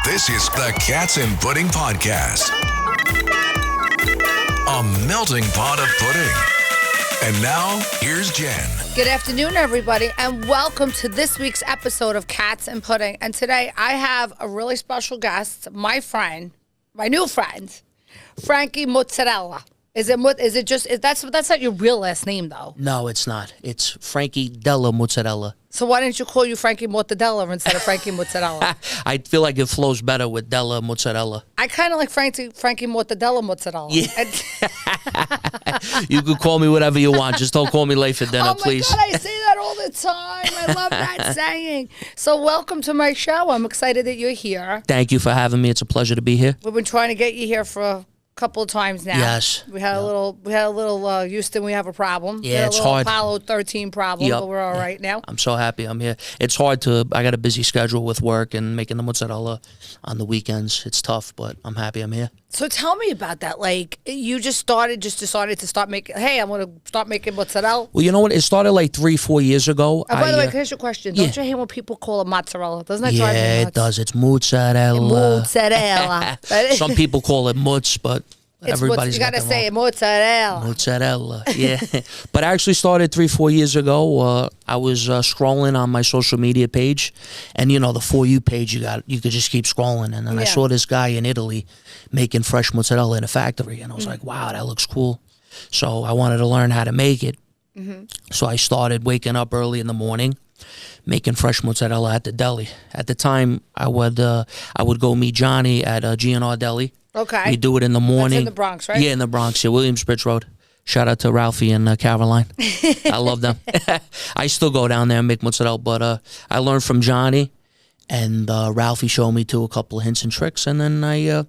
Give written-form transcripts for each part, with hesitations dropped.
This is the Cats and Pudding Podcast. A melting pot of pudding. And now, here's Jen. Good afternoon, everybody, and welcome to this week's episode of Cats and Pudding. And today I have a really special guest, my new friend, Frankie Mozzarella. That's not your real last name, though? No, it's not. It's Frankie Della Mozzarella. So why didn't you call you Frankie Mortadella instead of Frankie Mozzarella? I feel like it flows better with Della Mozzarella. I kind of like Frankie Mortadella Mozzarella. Yeah. You can call me whatever you want. Just don't call me late for dinner, please. Oh, my God, I say that all the time. I love that saying. So welcome to my show. I'm excited that you're here. Thank you for having me. It's a pleasure to be here. We've been trying to get you here for a couple of times now. Yes. We had a little Houston, we have a problem. Yeah, it's hard. Apollo 13 problem, Yep. but we're all right now. I'm so happy I'm here. It's hard I got a busy schedule with work and making the mozzarella on the weekends. It's tough, but I'm happy I'm here. So tell me about that. Like, you decided to start making, hey, I'm going to start making mozzarella. Well, you know what? It started like 3-4 years ago. By the way, here's your question. Don't you hate when people call it mozzarella? Doesn't that drive you nuts? Yeah, it does. It's mozzarella. Mozzarella. Some people call it mutz, but everybody's you got to say wrong. it, mozzarella. Mozzarella, yeah. But I actually started 3-4 years ago. I was scrolling on my social media page, and you know the For You page, you could just keep scrolling, and then I saw this guy in Italy making fresh mozzarella in a factory, and I was like, wow, that looks cool. So I wanted to learn how to make it. So I started waking up early in the morning, making fresh mozzarella at the deli. At the time, I would go meet Johnny at G&R Deli. Okay. We do it in the morning. That's in the Bronx, right? Yeah, in the Bronx. Yeah, Williamsbridge Road. Shout out to Ralphie and Caroline. I love them. I still go down there and make mozzarella, but I learned from Johnny, and Ralphie showed me a couple of hints and tricks, and then I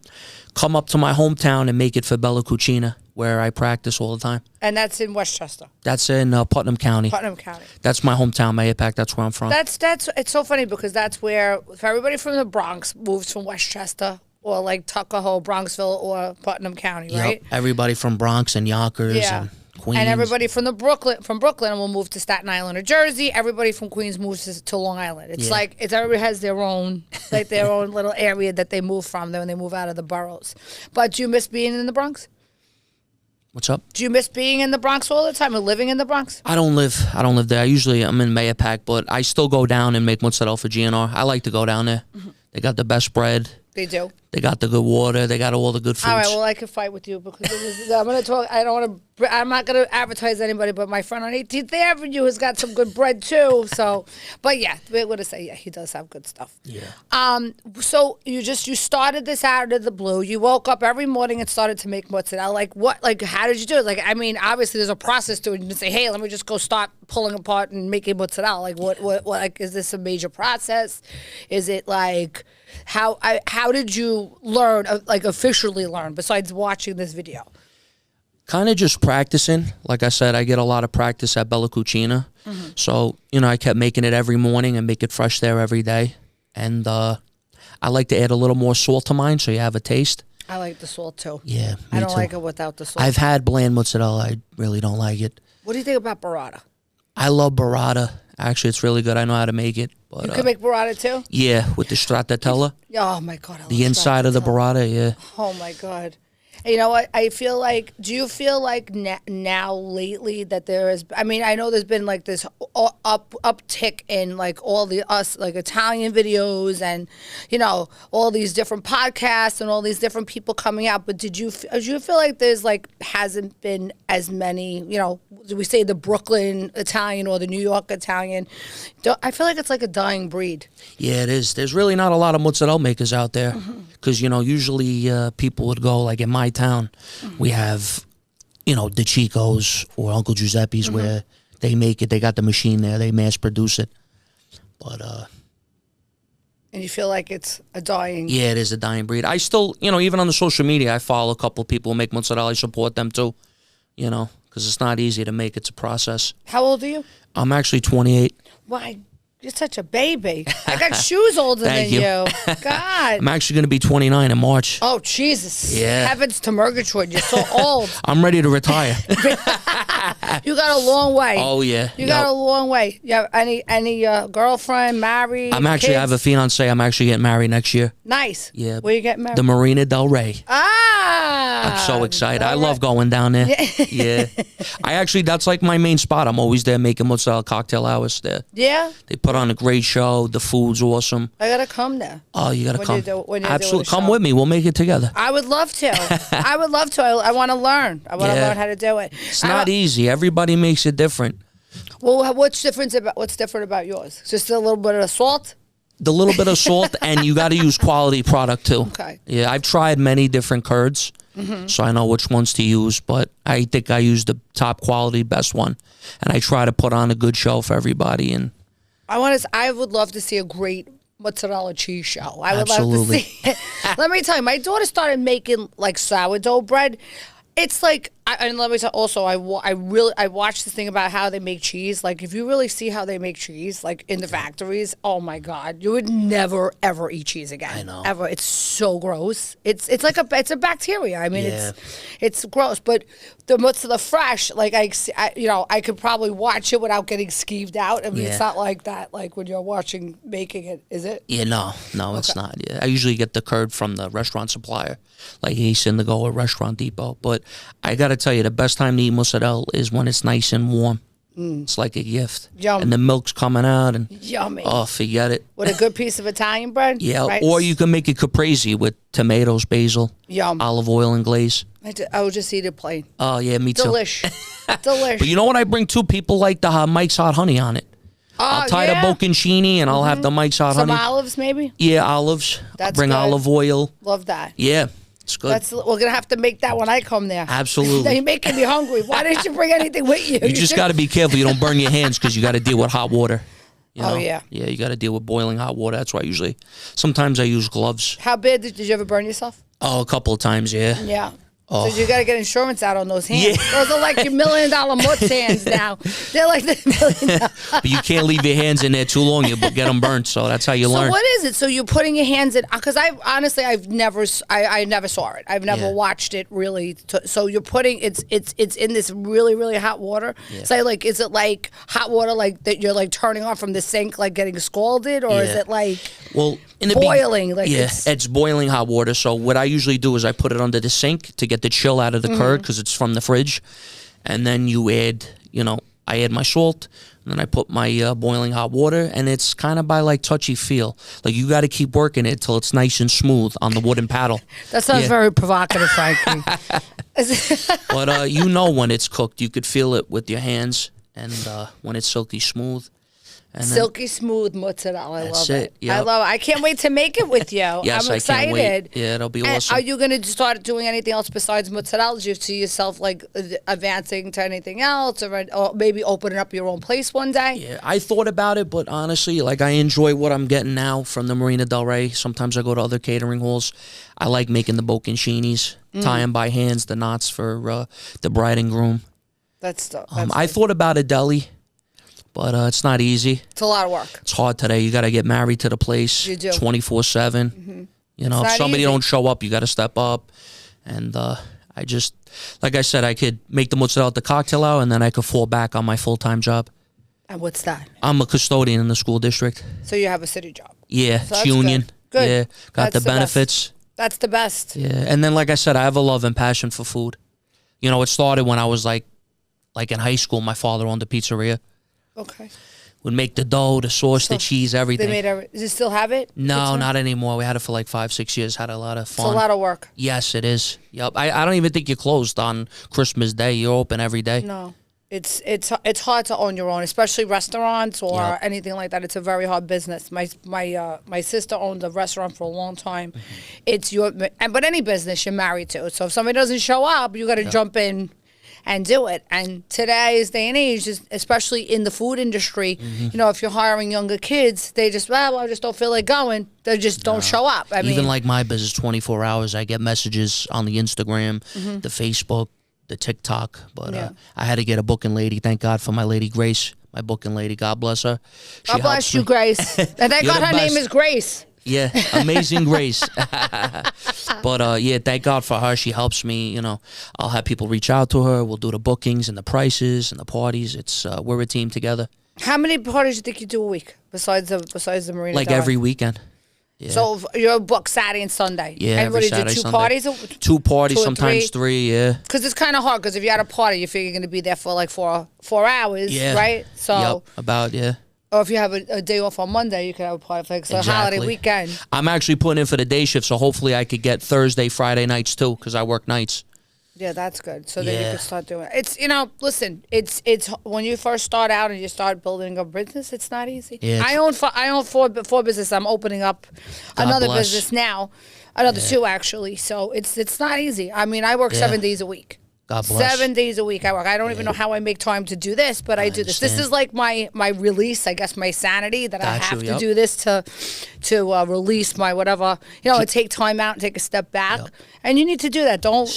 come up to my hometown and make it for Bella Cucina, where I practice all the time. And that's in Westchester. That's in Putnam County. Putnam County. That's my hometown, Mayapac. That's where I'm from. It's so funny because that's where, if everybody from the Bronx moves from Westchester or like Tuckahoe, Bronxville, or Putnam County, right? Yep. Everybody from Bronx and Yonkers and Queens. And everybody from Brooklyn will move to Staten Island or Jersey. Everybody from Queens moves to Long Island. It's like everybody has their own little area that they move from when they move out of the boroughs. But do you miss being in the Bronx? What's up? Do you miss being in the Bronx all the time or living in the Bronx? I don't live there. I'm in Mayapac, but I still go down and make mozzarella for GNR. I like to go down there. They got the best bread. They do. They got the good water. They got all the good foods. All right, well, I could fight with you because I'm going to talk. I'm not going to advertise anybody, but my friend on 18th Avenue has got some good bread too. So, but yeah, we're going to say, he does have good stuff. Yeah. So you started this out of the blue. You woke up every morning and started to make mozzarella. Like what? Like how did you do it? Like I mean, obviously there's a process to it. You didn't say, hey, let me just go start pulling apart and making mozzarella. Like what? Like is this a major process? Is it like how did you learn, like officially learn, besides watching this video? Kind of just practicing. Like I said, I get a lot of practice at Bella Cucina. So, I kept making it every morning and make it fresh there every day. And I like to add a little more salt to mine so you have a taste. I like the salt too. Yeah, me I don't too. like it without the salt. I've had bland mozzarella. I really don't like it. What do you think about burrata? I love burrata. Actually, it's really good. I know how to make it. But, you can make burrata too? Yeah, with the stracciatella. Oh, my God. The inside of the burrata, yeah. Oh, my God. And you know what? I feel like, do you feel like now lately that there is, I mean, I know there's been like this uptick in like all the like Italian videos and, all these different podcasts and all these different people coming out. But do you feel like there's like, hasn't been as many, do we say the Brooklyn Italian or the New York Italian? I feel like it's like a dying breed. Yeah, it is. There's really not a lot of mozzarella makers out there because, usually people would go like in my town, we have, De Chico's or Uncle Giuseppe's where they make it. They got the machine there. They mass produce it. But, and you feel like it's a dying... Yeah, it is a dying breed. I still, even on the social media, I follow a couple of people who make mozzarella. I support them too, because it's not easy to make. It's a process. How old are you? I'm actually 28. Why? You're such a baby. I got shoes older Thank than you. God. I'm actually going to be 29 in March. Oh, Jesus. Yeah. Heavens to Murgatroyd. You're so old. I'm ready to retire. You got a long way. Oh, yeah. You got a long way. You have any girlfriend, married, I have a kids? fiance. I'm actually getting married next year. Nice. Yeah. Where you getting married? The Marina Del Rey. Ah. I'm so excited. I all love right. going down there. Yeah. That's like my main spot. I'm always there making mozzarella cocktail hours there. Yeah. They put on a great show. The food's awesome. I got to come there. Oh, you got to When come. you do- when you do Absolutely. a Come show. with me. We'll make it together. I would love to. I would love to. I want to learn. I want to Yeah. learn how to do it. It's not easy. Everybody makes it different. Well, what's different about yours? Just a little bit of salt? The little bit of salt, and you got to use quality product too. Okay. Yeah, I've tried many different curds, so I know which ones to use, but I think I use the top quality, best one, and I try to put on a good show for everybody. And I would love to see a great mozzarella cheese show. I would Absolutely. love to see it. Let me tell you, my daughter started making like sourdough bread. It's like, and let me tell also, I watched this thing about how they make cheese. Like, if you really see how they make cheese, like in the factories, oh my God, you would never ever eat cheese again. I know. Ever. It's so gross. It's like it's a bacteria. I mean, Yeah. it's gross. But the fresh, like I could probably watch it without getting skeeved out. I mean, Yeah. it's not like that. Like when you're making it, is it? yeah, no, it's not. Yeah, I usually get the curd from the restaurant supplier, like Ace in the Go or Restaurant Depot. But I got to tell you, the best time to eat mozzarella is when it's nice and warm. It's like a gift. Yum. And the milk's coming out, and Yummy. oh, forget it. With a good piece of Italian bread. Yeah, right? or you can make it caprese with tomatoes, basil, Yum. olive oil, and glaze. I would just eat it plain. Oh, yeah, me too. Delish. Delish. But you know what I bring too? People like the Mike's Hot Honey on it. I'll tie yeah? the bocconcini and I'll have the Mike's Hot Some Honey. olives, maybe. Yeah, olives. That's bring good. olive oil. Love that. Yeah, it's good. We're gonna have to make that when I come there. Absolutely. Now you're making me hungry. Why didn't you bring anything with you? You just got to be careful you don't burn your hands because you got to deal with hot water. You Oh, know? yeah. Yeah, you got to deal with boiling hot water. That's why sometimes I use gloves. How bad did you ever burn yourself? Oh, a couple of times, yeah. Yeah. Oh. So you got to get insurance out on those hands. Yeah. Those are like your $1 million mutz hands now. They're like the $1 million. But you can't leave your hands in there too long. You get them burnt. So that's how you So learn. what is it? So you're putting your hands in? Because I've never saw it. I've never Yeah. watched it really. So you're putting it's in this really really hot water. Yeah. So like, is it like hot water like that you're like turning on from the sink, like getting scalded, or is Yeah. it like Well, in the boiling? Like yeah, it's boiling hot water. So what I usually do is I put it under the sink to get the chill out of the curd because it's from the fridge, and then you add, I add my salt, and then I put my boiling hot water, and it's kind of by like touchy feel. Like you got to keep working it till it's nice and smooth on the wooden paddle. that sounds Yeah. very provocative, Frankie. But when it's cooked, you could feel it with your hands, and when it's silky smooth. And then- Silky smooth mozzarella. I That's love it. it. Yep. I love it. I can't wait to make it with you. Yes, I'm excited. I can't wait. Yeah, it'll be And awesome. are you going to start doing anything else besides mozzarella? Do you see yourself like advancing to anything else, or maybe opening up your own place one day? Yeah, I thought about it, but honestly, like I enjoy what I'm getting now from the Marina Del Rey. Sometimes I go to other catering halls. I like making the bocconcinis, tie them by hands, the knots for the bride and groom. That's I thought about a deli, but it's not easy. it's a lot of work. It's hard today. You got to get married to the place. You do. 24/7. You know, It's if not somebody easy. don't show up, you got to step up. And I just, like I said, I could make the mozzarella at the cocktail hour, and then I could fall back on my full-time job. And what's that? I'm a custodian in the school district. So you have a city job. Yeah, So it's that's union. good. Good. Yeah, got That's the the best. benefits. That's the best. Yeah, and then like I said, I have a love and passion for food. You know, it started when I was like in high school. My father owned a pizzeria. Okay. Would make the dough, the sauce, the cheese, They everything. made does it still have it? No, not anymore. We had it for like 5-6 years. Had a lot of It's fun. a lot of work. Yes, it is. Yep. I don't even think you're closed on Christmas Day. You're open every day. No. It's hard to own your own, especially restaurants or Yep. anything like that. It's a very hard business. My sister owned a restaurant for a long time. But any business you're married to. So if somebody doesn't show up, you got to jump in and do it. And today's day and age, especially in the food industry, if you're hiring younger kids, they just I just don't feel like going. They just don't show up. I Even mean, like my business, 24 hours, I get messages on the Instagram, the Facebook, the TikTok. But Yeah. I had to get a booking lady. Thank God for my lady Grace, my booking lady. God bless her. She God bless helps you, me. Grace. And thank You're God the her best. name is Grace. Yeah, amazing Grace. But yeah, thank God for her. She helps me. You know, I'll have people reach out to her. We'll do the bookings and the prices and the parties. It's we're a team together. How many parties do you think you do a week besides the Marina? Like Del Rey? every weekend. Yeah. So you're booked Saturday and Sunday. Yeah, and what every do you do? Saturday, Two Sunday. parties? Two parties, Two or sometimes three. Yeah. Because it's kind of hard. Because if you're at a party, you figure you're going to be there for like four hours, Yeah. right? So, Yep. About yeah. or if you have a day off on Monday, you could have a party for like a holiday weekend. I'm actually putting in for the day shift, so hopefully I could get Thursday, Friday nights too, because I work nights. Yeah, that's good. So then you Yeah. can start doing it. It's listen, it's when you first start out and you start building a business, it's not easy. Yeah, I own four businesses. I'm opening up another bless. business now, another two actually. So it's not easy. I mean, I work 7 days a week. God bless. 7 days a week I work. I don't even know how I make time to do this, but I do this. This is like my release, I guess, my sanity that I have to do this to release my whatever. Take time out and take a step back. Yep. And you need to do that. Don't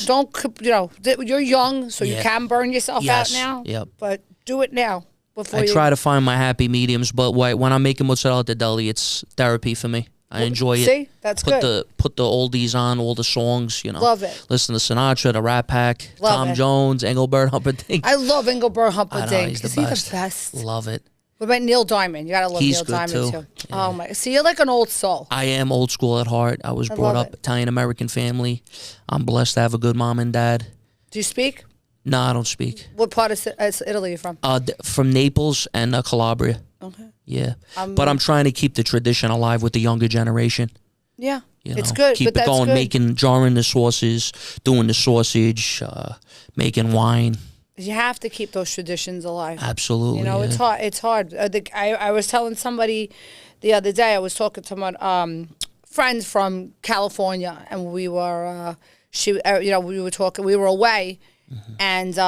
you're young, so you can burn yourself out now. Yep. But do it now before I you try to find my happy mediums, but when I'm making mozzarella at the deli, it's therapy for me. I enjoy it. See? That's put good. Put the oldies on, all the songs, Love it. Listen to Sinatra, the Rat Pack, Love Tom it. Jones, Engelbert Humperdinck. I love Engelbert Humperdinck. He's the Is he best. the best? Love it. What about Neil Diamond? You gotta love He's Neil good, Diamond too. too. Oh my! So you're like an old soul. I am old school at heart. I was brought love up it. Italian-American family. I'm blessed to have a good mom and dad. Do you speak? No, I don't speak. What part of Italy are you from? From Naples and Calabria. Okay. Yeah. But I'm trying to keep the tradition alive with the younger generation. Yeah, it's know, good. Keep but that's it going, good. jarring the sauces, doing the sausage, making wine. You have to keep those traditions alive. Absolutely. It's hard. It's hard. I was telling somebody the other day. I was talking to my friends from California, and we were we were talking. We were away, and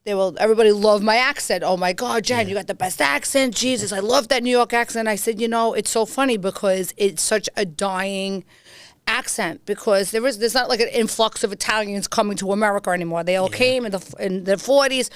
everybody loved my accent. Oh my God, Jen, you got the best accent. Jesus, I love that New York accent. I said, it's so funny because it's such a dying accent because there's not like an influx of Italians coming to America anymore. They all came in the 40s,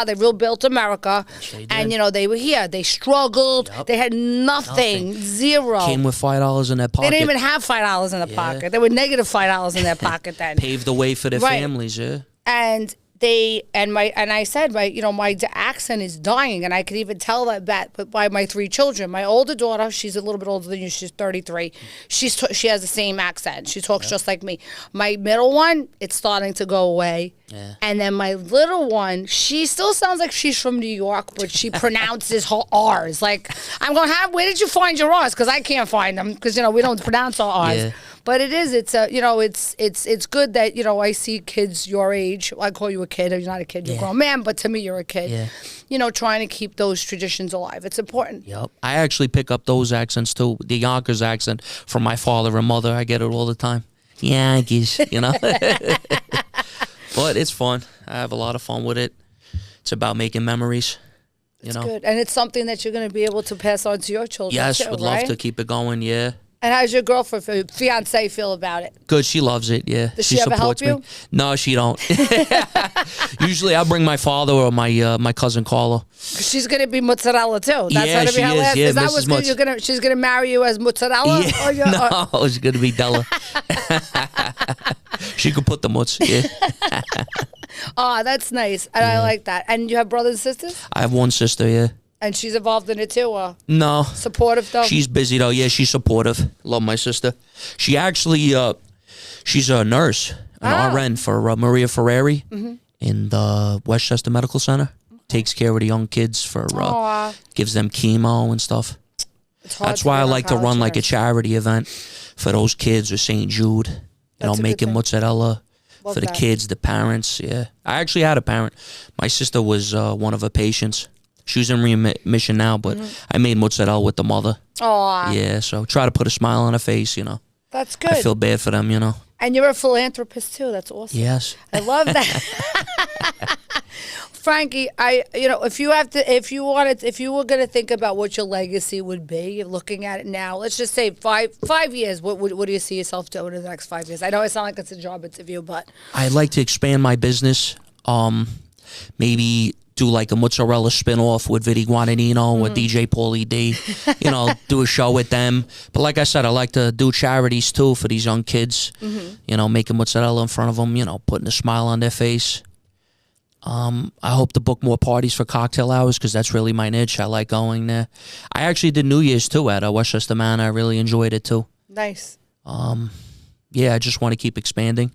they real built America, They did. and they were here. They struggled. They had nothing, zero. Came with $5 in their pocket. They didn't even have $5 in their pocket. They were negative $5 in their pocket then. Paved the way for their Right. families, yeah. And I said my accent is dying, and I could even tell that by my three children. My older daughter, she's a little bit older than you. She's 33. She has the same accent. She talks just like me. My middle one, it's starting to go away. Yeah. And then my little one, she still sounds like she's from New York, but she pronounces her R's. Like, I'm going, where did you find your R's? Because I can't find them because, we don't pronounce our R's. Yeah. But it's good that, I see kids your age. I call you a kid. You're not a kid. You're a grown man. But to me, you're a kid. Yeah. Trying to keep those traditions alive. It's important. Yep. I actually pick up those accents too. The Yonkers accent from my father and mother. I get it all the time. Yankees, But it's fun. I have a lot of fun with it. It's about making memories. It's good. And it's something that you're going to be able to pass on to your children Yes, too, would right? love to keep it going, yeah. And how's your girlfriend, fiance feel about it? Good, she loves it, yeah. Does she ever help supports you? me. No, she don't. Usually I bring my father or my cousin Carla. She's going to be mozzarella too. That's Yeah, going to be she her is, last. yeah, Is that Mrs. what's she's going to marry you as mozzarella? Yeah, no, it's going to be Della. She could put the mutz, yeah. Oh, that's nice. And I like that. And you have brothers and sisters? I have one sister, yeah. And she's involved in it too, or No. supportive though? She's busy though. Yeah, she's supportive. Love my sister. She actually, she's a nurse, an RN for Maria Ferrari in the Westchester Medical Center. Takes care of the young kids gives them chemo and stuff. It's hard That's to why be I an like to run like a oncologist. charity event for those kids or St. Jude. That's a good Making thing. mozzarella Love for the that. kids, the parents. Yeah, I actually had a parent. My sister was one of her patients. She was in remission now, but I made mozzarella with the mother. Aw, Yeah, so try to put a smile on her face, that's good. I feel bad for them, And you're a philanthropist too. That's awesome. Yes. I love that. Frankie, if you were going to think about what your legacy would be, looking at it now, let's just say 5 years. What do you see yourself doing in the next 5 years? I know it's not like it's a job interview, but I'd like to expand my business. Maybe do like a mozzarella spinoff with Vinny Guadagnino or DJ Paulie D. You know, do a show with them. But like I said, I like to do charities too for these young kids. You know, making mozzarella in front of them. You know, putting a smile on their face. I hope to book more parties for cocktail hours because that's really my niche. I like going there. I actually did New Year's too at Westchester Manor. I really enjoyed it too. Nice. Yeah, I just want to keep expanding.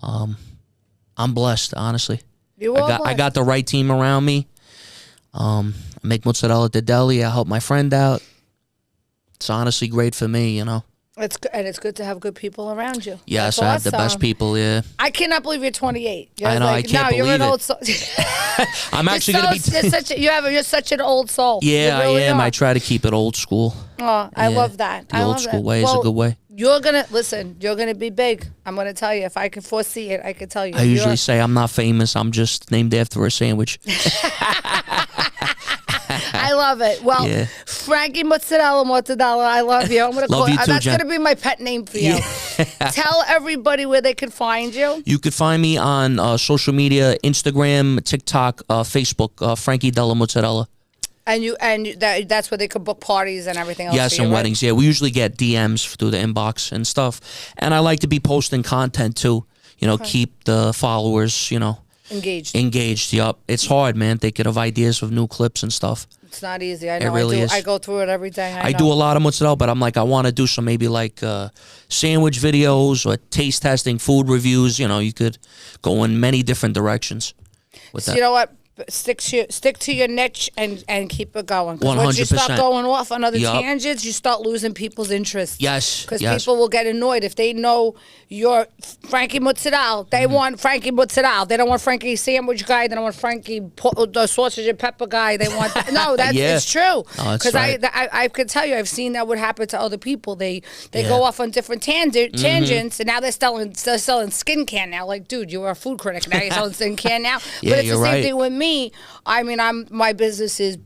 I'm blessed, honestly. I got the right team around me. I make mozzarella at the deli. I help my friend out. It's honestly great for me, you know. It's good to have good people around you. Yes, That's I have the awesome. best people, yeah. I cannot believe you're 28. I know, I can't you're believe an old it. soul. I'm actually going to be... You're such an old soul. Yeah, You really I am. are. I try to keep it old school. Oh, I love that. The old school way is a good way. You're gonna be big. I'm gonna tell you. If I can foresee it, I can tell you. I usually say I'm not famous. I'm just named after a sandwich. I love it. Well, Yeah. Frankie MoozaDella, I love you. I'm gonna Love call you too, that's Jen. gonna be my pet name for you. Tell everybody where they can find you. You could find me on social media, Instagram, TikTok, Facebook, Frankie Della Mozzarella. That's where they could book parties and everything else. Yes, for you, and right? weddings. Yeah, we usually get DMs through the inbox and stuff. And I like to be posting content too. You know, keep the followers, you know, engaged. Yup. It's hard, man. They could have ideas of new clips and stuff. It's not easy. I know. It really is. I go through it every day. I do a lot of mozzarella, but I'm like, I want to do some maybe like sandwich videos or taste testing, food reviews. You know, you could go in many different directions with that. You know what? Stick to your niche and keep it going. 100%. Once you start going off on other Yup. tangents, you start losing people's interest. Yes, Because yes. people will get annoyed if they know you're Frankie Mozzarella. They want Frankie Mozzarella. They don't want Frankie sandwich guy. They don't want Frankie the sausage and pepper guy. They want no. That's Yeah. it's true. Oh, that's Because right. I could tell you, I've seen that would happen to other people. They go off on different tangents, and now they're selling skin can now. Like, dude, you were a food critic. Now you're selling skin can now. Yeah, But it's the you're same right. thing with me. I mean, my business is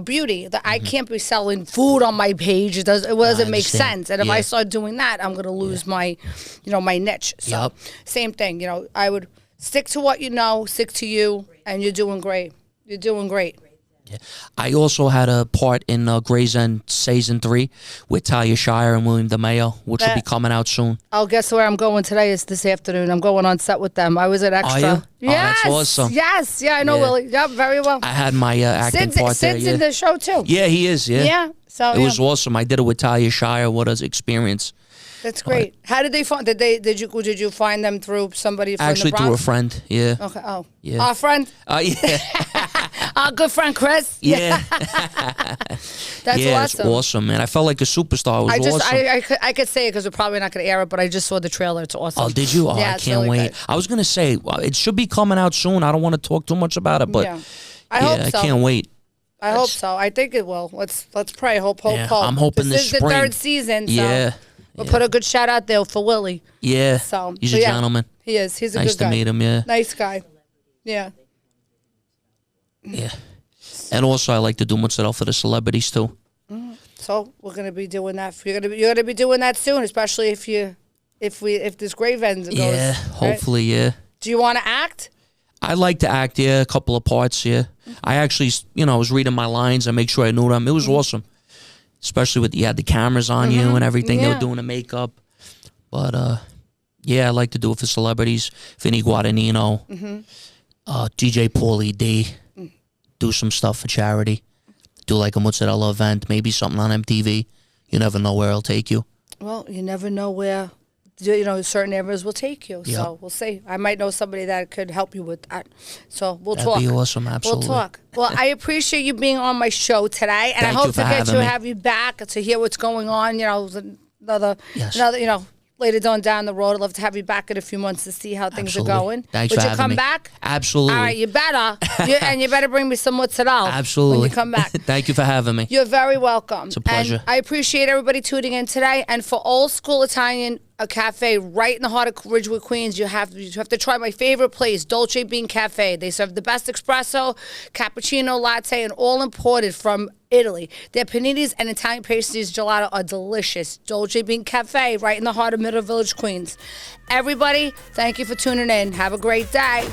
beauty. I can't be selling food on my page. It doesn't make understand. sense. And if Yeah. I start doing that, I'm going to lose my niche. So Yup. same thing. You know, I would stick to what you know, stick to you, and you're doing great. You're doing great. Yeah. I also had a part in Grey's End Season 3 with Talia Shire and William DeMayo, which will be coming out soon. Oh, guess where I'm going today is this afternoon. I'm going on set with them. I was an extra. Are you? Yes. Oh, that's awesome. Yes. Yeah, I know Yeah. Willie. Yep, very well. I had my acting part there. Sid's Yeah. in the show too. Yeah, he is. Yeah. Yeah. So It was awesome. I did it with Talia Shire. What an experience. That's great. How did they find? Did you find them through somebody from Actually, the Bronx? through a friend. Yeah. Okay. Oh. Yeah. Our friend. Yeah. Our good friend Chris. Yeah. That's yeah, awesome. it's awesome, man. I felt like a superstar. It was awesome. I could say it because we're probably not going to air it, but I just saw the trailer. It's awesome. Oh, did you? Oh, Yeah, I it's can't really wait. good. I was going to say, it should be coming out soon. I don't want to talk too much about it, but Yeah. I hope so. I can't wait. I hope so. I think it will. Let's pray. Hope. Yeah, I'm hoping this this is spring. the third season. So Yeah. we'll put a good shout out there for Willie. Yeah. So He's but a yeah, gentleman. He is. He's a Nice good guy. to meet him, yeah. Nice guy. Yeah. Yeah. And also, I like to do mozzarella for the celebrities, too. So we're gonna be doing that. You're gonna be doing that soon, especially if this grave ends. Goes, Yeah, right? hopefully, yeah. Do you want to act? I like to act, yeah, a couple of parts, yeah. I actually, was reading my lines and make sure I knew them. It was awesome. Especially with, you had the cameras on you and everything. They Yeah. were doing the makeup. But, yeah, I like to do it for celebrities. Vinny Guadagnino, DJ Paulie D. Do some stuff for charity. Do like a mozzarella event, maybe something on MTV. You never know where it'll take you. Well, you never know where, certain areas will take you. Yep. So we'll see. I might know somebody that could help you with that. So we'll That'd talk. be awesome, absolutely. We'll talk. Well, I appreciate you being on my show today, and Thank I you hope for to get having to me. have you back to hear what's going on. Another, Yes. later down the road. I'd love to have you back in a few months to see how things Absolutely. are going. Thanks Would for you having come me. back? Absolutely. All right, you better. And you better bring me some mozzarella Absolutely. when you come back. Thank you for having me. You're very welcome. It's a pleasure. And I appreciate everybody tuning in today. And for Old School Italian, a cafe right in the heart of Ridgewood, Queens, you have to try my favorite place, Dolce Bean Cafe. They serve the best espresso, cappuccino, latte, and all imported from Italy. Their paninis and Italian pastries gelato are delicious. Dolce Bean Cafe right in the heart of Middle Village, Queens. Everybody, thank you for tuning in. Have a great day.